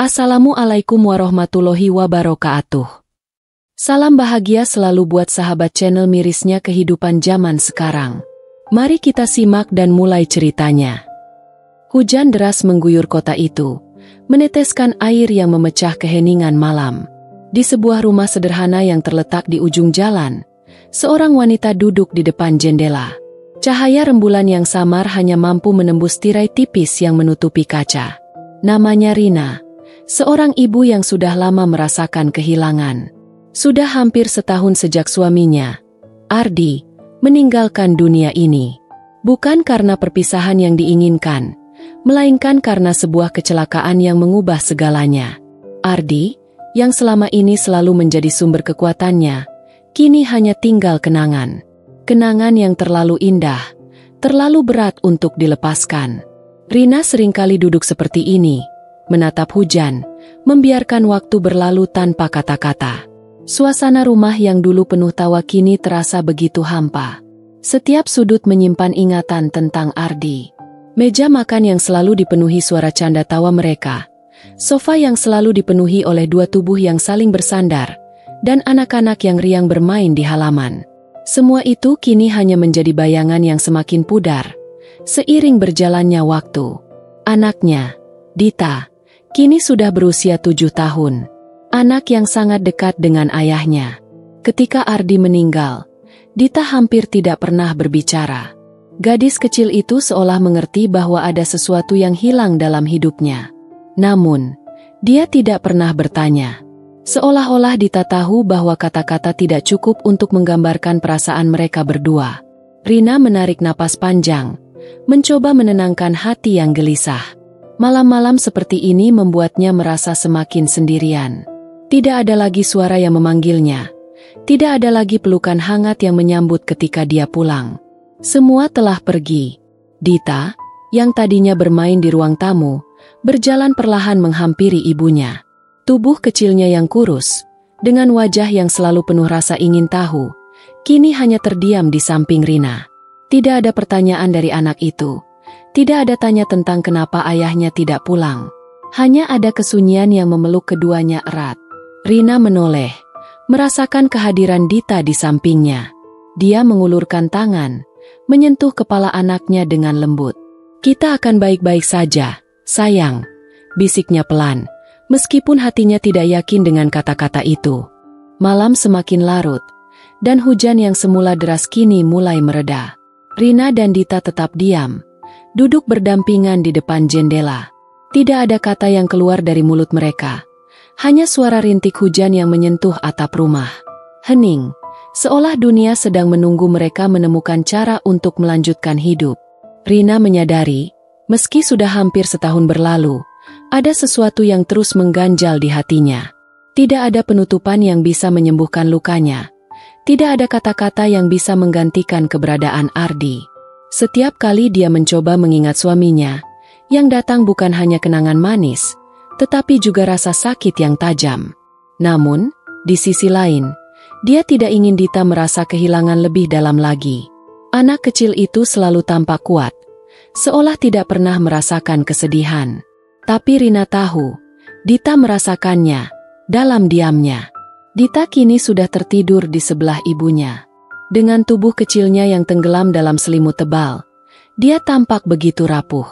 Assalamualaikum warahmatullahi wabarakatuh. Salam bahagia selalu buat sahabat channel mirisnya kehidupan zaman sekarang. Mari kita simak dan mulai ceritanya. Hujan deras mengguyur kota itu, meneteskan air yang memecah keheningan malam. Di sebuah rumah sederhana yang terletak di ujung jalan, seorang wanita duduk di depan jendela. Cahaya rembulan yang samar hanya mampu menembus tirai tipis yang menutupi kaca. Namanya Rina. Seorang ibu yang sudah lama merasakan kehilangan. Sudah hampir setahun sejak suaminya, Ardi, meninggalkan dunia ini. Bukan karena perpisahan yang diinginkan, melainkan karena sebuah kecelakaan yang mengubah segalanya. Ardi, yang selama ini selalu menjadi sumber kekuatannya, kini hanya tinggal kenangan. Kenangan yang terlalu indah, terlalu berat untuk dilepaskan. Rina seringkali duduk seperti ini, menatap hujan, membiarkan waktu berlalu tanpa kata-kata. Suasana rumah yang dulu penuh tawa kini terasa begitu hampa. Setiap sudut menyimpan ingatan tentang Ardi. Meja makan yang selalu dipenuhi suara canda tawa mereka. Sofa yang selalu dipenuhi oleh dua tubuh yang saling bersandar, dan anak-anak yang riang bermain di halaman. Semua itu kini hanya menjadi bayangan yang semakin pudar, seiring berjalannya waktu. Anaknya, Dita, kini sudah berusia 7 tahun. Anak yang sangat dekat dengan ayahnya. Ketika Ardi meninggal, Dita hampir tidak pernah berbicara. Gadis kecil itu seolah mengerti bahwa ada sesuatu yang hilang dalam hidupnya. Namun, dia tidak pernah bertanya. Seolah-olah Dita tahu bahwa kata-kata tidak cukup untuk menggambarkan perasaan mereka berdua. Rina menarik napas panjang, mencoba menenangkan hati yang gelisah. Malam-malam seperti ini membuatnya merasa semakin sendirian. Tidak ada lagi suara yang memanggilnya. Tidak ada lagi pelukan hangat yang menyambut ketika dia pulang. Semua telah pergi. Dita, yang tadinya bermain di ruang tamu, berjalan perlahan menghampiri ibunya. Tubuh kecilnya yang kurus, dengan wajah yang selalu penuh rasa ingin tahu, kini hanya terdiam di samping Rina. Tidak ada pertanyaan dari anak itu. Tidak ada tanya tentang kenapa ayahnya tidak pulang. Hanya ada kesunyian yang memeluk keduanya erat. Rina menoleh, merasakan kehadiran Dita di sampingnya. Dia mengulurkan tangan, menyentuh kepala anaknya dengan lembut. "Kita akan baik-baik saja, sayang," bisiknya pelan, meskipun hatinya tidak yakin dengan kata-kata itu. Malam semakin larut, dan hujan yang semula deras kini mulai mereda. Rina dan Dita tetap diam, duduk berdampingan di depan jendela. Tidak ada kata yang keluar dari mulut mereka. Hanya suara rintik hujan yang menyentuh atap rumah. Hening, seolah dunia sedang menunggu mereka menemukan cara untuk melanjutkan hidup. Rina menyadari, meski sudah hampir setahun berlalu, ada sesuatu yang terus mengganjal di hatinya. Tidak ada penutupan yang bisa menyembuhkan lukanya. Tidak ada kata-kata yang bisa menggantikan keberadaan Ardi. Setiap kali dia mencoba mengingat suaminya, yang datang bukan hanya kenangan manis, tetapi juga rasa sakit yang tajam. Namun, di sisi lain, dia tidak ingin Dita merasa kehilangan lebih dalam lagi. Anak kecil itu selalu tampak kuat, seolah tidak pernah merasakan kesedihan. Tapi Rina tahu, Dita merasakannya, dalam diamnya. Dita kini sudah tertidur di sebelah ibunya. Dengan tubuh kecilnya yang tenggelam dalam selimut tebal, dia tampak begitu rapuh.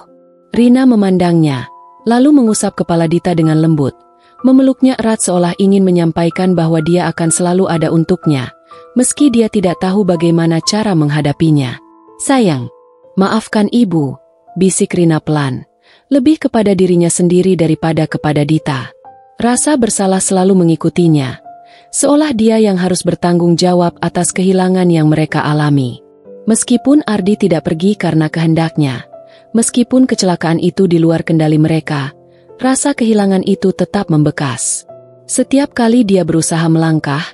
Rina memandangnya, lalu mengusap kepala Dita dengan lembut, memeluknya erat seolah ingin menyampaikan bahwa dia akan selalu ada untuknya, meski dia tidak tahu bagaimana cara menghadapinya. "Sayang, maafkan ibu," bisik Rina pelan, lebih kepada dirinya sendiri daripada kepada Dita. Rasa bersalah selalu mengikutinya, seolah dia yang harus bertanggung jawab atas kehilangan yang mereka alami. Meskipun Ardi tidak pergi karena kehendaknya, meskipun kecelakaan itu di luar kendali mereka, rasa kehilangan itu tetap membekas. Setiap kali dia berusaha melangkah,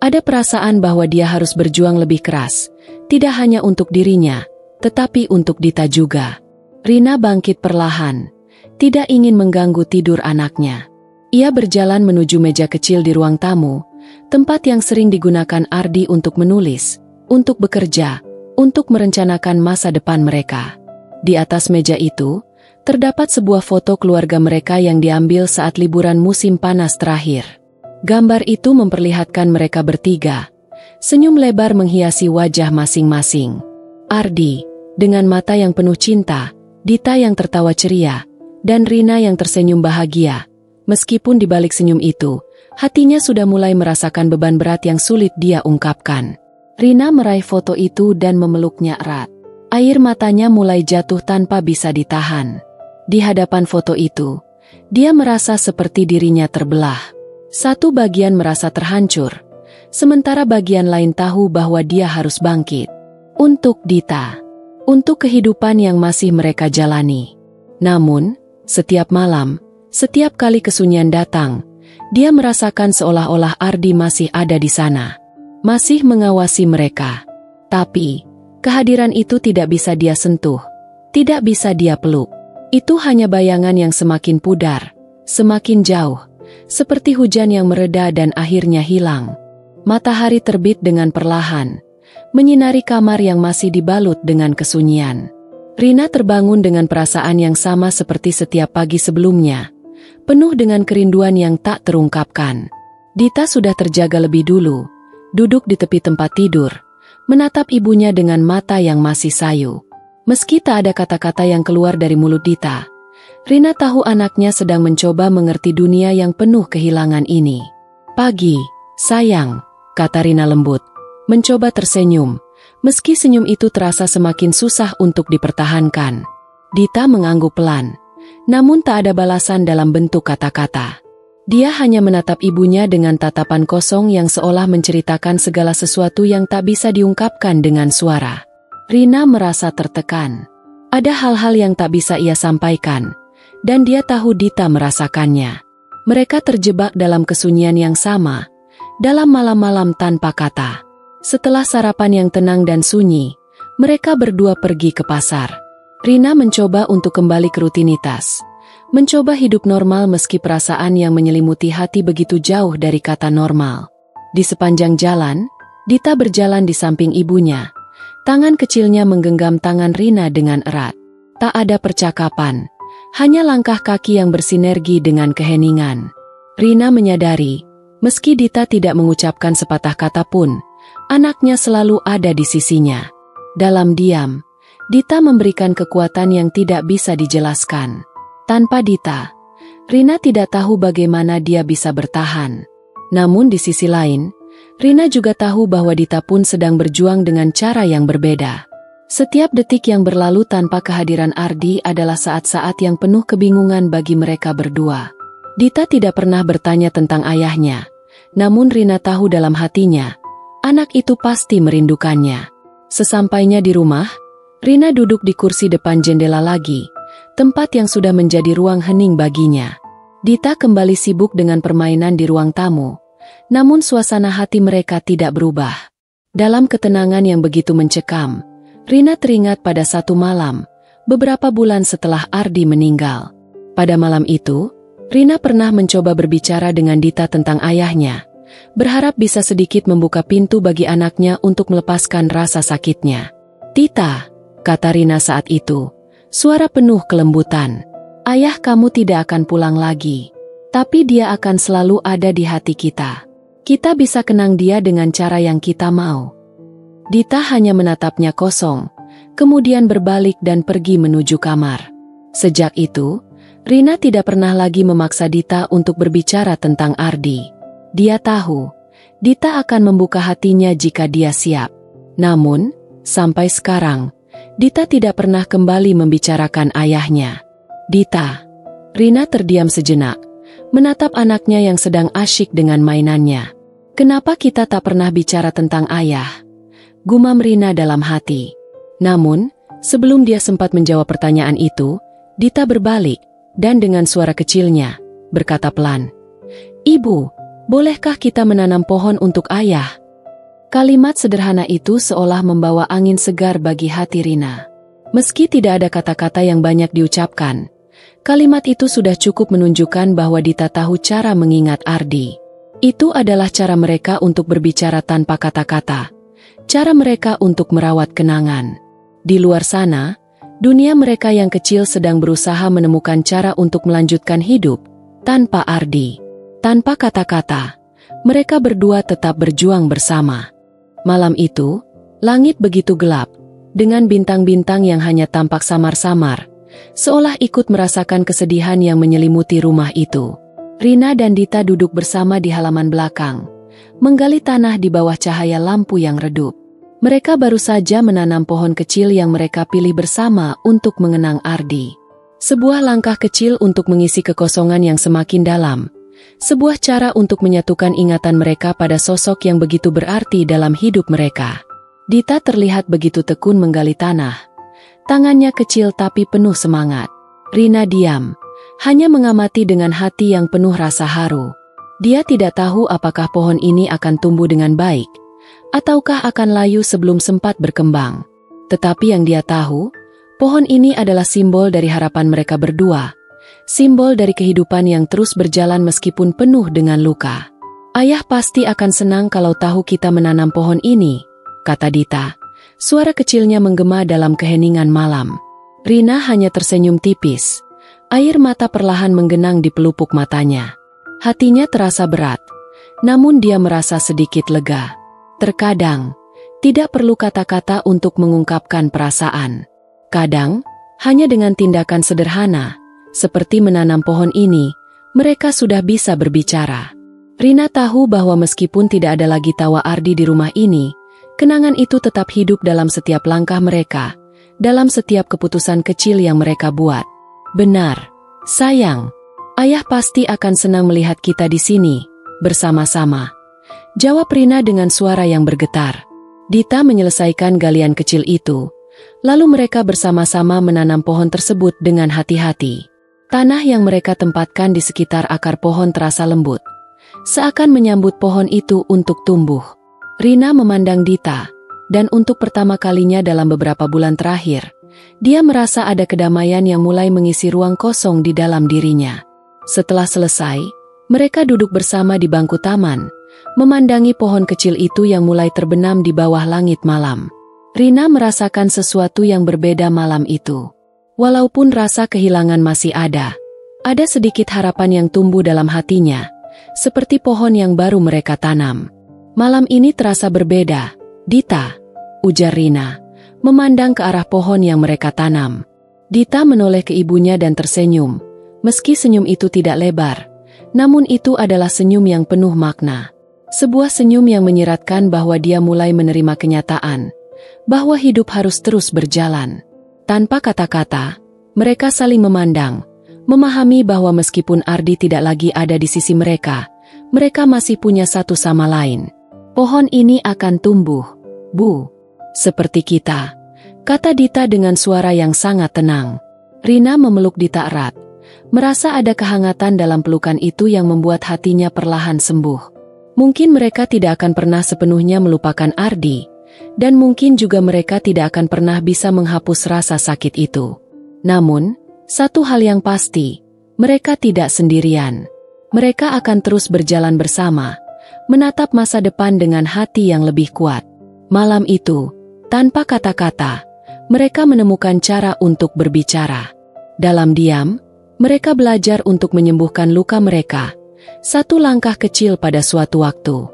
ada perasaan bahwa dia harus berjuang lebih keras, tidak hanya untuk dirinya, tetapi untuk Dita juga. Rina bangkit perlahan, tidak ingin mengganggu tidur anaknya. Ia berjalan menuju meja kecil di ruang tamu, tempat yang sering digunakan Ardi untuk menulis, untuk bekerja, untuk merencanakan masa depan mereka. Di atas meja itu, terdapat sebuah foto keluarga mereka yang diambil saat liburan musim panas terakhir. Gambar itu memperlihatkan mereka bertiga. Senyum lebar menghiasi wajah masing-masing. Ardi, dengan mata yang penuh cinta, Dita yang tertawa ceria, dan Rina yang tersenyum bahagia. Meskipun di balik senyum itu, hatinya sudah mulai merasakan beban berat yang sulit dia ungkapkan. Rina meraih foto itu dan memeluknya erat. Air matanya mulai jatuh tanpa bisa ditahan. Di hadapan foto itu, dia merasa seperti dirinya terbelah. Satu bagian merasa terhancur, sementara bagian lain tahu bahwa dia harus bangkit. Untuk Dita, untuk kehidupan yang masih mereka jalani. Namun, setiap malam, setiap kali kesunyian datang, dia merasakan seolah-olah Ardi masih ada di sana. Masih mengawasi mereka. Tapi, kehadiran itu tidak bisa dia sentuh, tidak bisa dia peluk. Itu hanya bayangan yang semakin pudar, semakin jauh, seperti hujan yang mereda dan akhirnya hilang. Matahari terbit dengan perlahan, menyinari kamar yang masih dibalut dengan kesunyian. Rina terbangun dengan perasaan yang sama seperti setiap pagi sebelumnya, penuh dengan kerinduan yang tak terungkapkan. Dita sudah terjaga lebih dulu, duduk di tepi tempat tidur, menatap ibunya dengan mata yang masih sayu. Meski tak ada kata-kata yang keluar dari mulut Dita, Rina tahu anaknya sedang mencoba mengerti dunia yang penuh kehilangan ini. "Pagi, sayang," kata Rina lembut, mencoba tersenyum, meski senyum itu terasa semakin susah untuk dipertahankan. Dita mengangguk pelan, namun tak ada balasan dalam bentuk kata-kata. Dia hanya menatap ibunya dengan tatapan kosong yang seolah menceritakan segala sesuatu yang tak bisa diungkapkan dengan suara. Rina merasa tertekan. Ada hal-hal yang tak bisa ia sampaikan, dan dia tahu Dita merasakannya. Mereka terjebak dalam kesunyian yang sama, dalam malam-malam tanpa kata. Setelah sarapan yang tenang dan sunyi, mereka berdua pergi ke pasar. Rina mencoba untuk kembali ke rutinitas, mencoba hidup normal meski perasaan yang menyelimuti hati begitu jauh dari kata normal. Di sepanjang jalan, Dita berjalan di samping ibunya. Tangan kecilnya menggenggam tangan Rina dengan erat. Tak ada percakapan, hanya langkah kaki yang bersinergi dengan keheningan. Rina menyadari, meski Dita tidak mengucapkan sepatah kata pun, anaknya selalu ada di sisinya. Dalam diam, Dita memberikan kekuatan yang tidak bisa dijelaskan. Tanpa Dita, Rina tidak tahu bagaimana dia bisa bertahan. Namun di sisi lain, Rina juga tahu bahwa Dita pun sedang berjuang dengan cara yang berbeda. Setiap detik yang berlalu tanpa kehadiran Ardi adalah saat-saat yang penuh kebingungan bagi mereka berdua. Dita tidak pernah bertanya tentang ayahnya, namun Rina tahu dalam hatinya, anak itu pasti merindukannya. Sesampainya di rumah, Rina duduk di kursi depan jendela lagi, tempat yang sudah menjadi ruang hening baginya. Dita kembali sibuk dengan permainan di ruang tamu, namun suasana hati mereka tidak berubah. Dalam ketenangan yang begitu mencekam, Rina teringat pada satu malam, beberapa bulan setelah Ardi meninggal. Pada malam itu, Rina pernah mencoba berbicara dengan Dita tentang ayahnya, berharap bisa sedikit membuka pintu bagi anaknya untuk melepaskan rasa sakitnya. "Dita," kata Rina saat itu, suara penuh kelembutan, "ayah kamu tidak akan pulang lagi, tapi dia akan selalu ada di hati kita. Kita bisa kenang dia dengan cara yang kita mau." Dita hanya menatapnya kosong, kemudian berbalik dan pergi menuju kamar. Sejak itu, Rina tidak pernah lagi memaksa Dita untuk berbicara tentang Ardi. Dia tahu, Dita akan membuka hatinya jika dia siap. Namun, sampai sekarang, Dita tidak pernah kembali membicarakan ayahnya. "Dita." Rina terdiam sejenak, menatap anaknya yang sedang asyik dengan mainannya. "Kenapa kita tak pernah bicara tentang ayah?" gumam Rina dalam hati. Namun, sebelum dia sempat menjawab pertanyaan itu, Dita berbalik, dan dengan suara kecilnya, berkata pelan, "Ibu, bolehkah kita menanam pohon untuk ayah?" Kalimat sederhana itu seolah membawa angin segar bagi hati Rina. Meski tidak ada kata-kata yang banyak diucapkan, kalimat itu sudah cukup menunjukkan bahwa Dita tahu cara mengingat Ardi. Itu adalah cara mereka untuk berbicara tanpa kata-kata, cara mereka untuk merawat kenangan. Di luar sana, Dunia mereka yang kecil sedang berusaha menemukan cara untuk melanjutkan hidup, tanpa Ardi. Tanpa kata-kata, mereka berdua tetap berjuang bersama. Malam itu, langit begitu gelap, dengan bintang-bintang yang hanya tampak samar-samar, seolah ikut merasakan kesedihan yang menyelimuti rumah itu. Rina dan Dita duduk bersama di halaman belakang, menggali tanah di bawah cahaya lampu yang redup. Mereka baru saja menanam pohon kecil yang mereka pilih bersama untuk mengenang Ardi. Sebuah langkah kecil untuk mengisi kekosongan yang semakin dalam. Sebuah cara untuk menyatukan ingatan mereka pada sosok yang begitu berarti dalam hidup mereka. Dita terlihat begitu tekun menggali tanah. Tangannya kecil tapi penuh semangat. Rina diam, hanya mengamati dengan hati yang penuh rasa haru. Dia tidak tahu apakah pohon ini akan tumbuh dengan baik, ataukah akan layu sebelum sempat berkembang. Tetapi yang dia tahu, pohon ini adalah simbol dari harapan mereka berdua, simbol dari kehidupan yang terus berjalan meskipun penuh dengan luka. Ayah pasti akan senang kalau tahu kita menanam pohon ini, kata Dita. Suara kecilnya menggema dalam keheningan malam. Rina hanya tersenyum tipis. Air mata perlahan menggenang di pelupuk matanya. Hatinya terasa berat, namun dia merasa sedikit lega. Terkadang, tidak perlu kata-kata untuk mengungkapkan perasaan. Kadang, hanya dengan tindakan sederhana, seperti menanam pohon ini, mereka sudah bisa berbicara. Rina tahu bahwa meskipun tidak ada lagi tawa Ardi di rumah ini, kenangan itu tetap hidup dalam setiap langkah mereka, dalam setiap keputusan kecil yang mereka buat. Benar, sayang. Ayah pasti akan senang melihat kita di sini, bersama-sama. Jawab Rina dengan suara yang bergetar. Dita menyelesaikan galian kecil itu, lalu mereka bersama-sama menanam pohon tersebut dengan hati-hati. Tanah yang mereka tempatkan di sekitar akar pohon terasa lembut, seakan menyambut pohon itu untuk tumbuh. Rina memandang Dita, dan untuk pertama kalinya dalam beberapa bulan terakhir, dia merasa ada kedamaian yang mulai mengisi ruang kosong di dalam dirinya. Setelah selesai, mereka duduk bersama di bangku taman, memandangi pohon kecil itu yang mulai terbenam di bawah langit malam. Rina merasakan sesuatu yang berbeda malam itu. Walaupun rasa kehilangan masih ada sedikit harapan yang tumbuh dalam hatinya, seperti pohon yang baru mereka tanam. Malam ini terasa berbeda, Dita, ujar Rina, memandang ke arah pohon yang mereka tanam. Dita menoleh ke ibunya dan tersenyum, meski senyum itu tidak lebar, namun itu adalah senyum yang penuh makna. Sebuah senyum yang menyiratkan bahwa dia mulai menerima kenyataan, bahwa hidup harus terus berjalan. Tanpa kata-kata, mereka saling memandang, memahami bahwa meskipun Ardi tidak lagi ada di sisi mereka, mereka masih punya satu sama lain. Pohon ini akan tumbuh, Bu. Seperti kita, kata Dita dengan suara yang sangat tenang. Rina memeluk Dita erat, merasa ada kehangatan dalam pelukan itu yang membuat hatinya perlahan sembuh. Mungkin mereka tidak akan pernah sepenuhnya melupakan Ardi, dan mungkin juga mereka tidak akan pernah bisa menghapus rasa sakit itu. Namun, satu hal yang pasti, mereka tidak sendirian. Mereka akan terus berjalan bersama, menatap masa depan dengan hati yang lebih kuat. Malam itu, tanpa kata-kata, mereka menemukan cara untuk berbicara. Dalam diam, mereka belajar untuk menyembuhkan luka mereka, satu langkah kecil pada suatu waktu.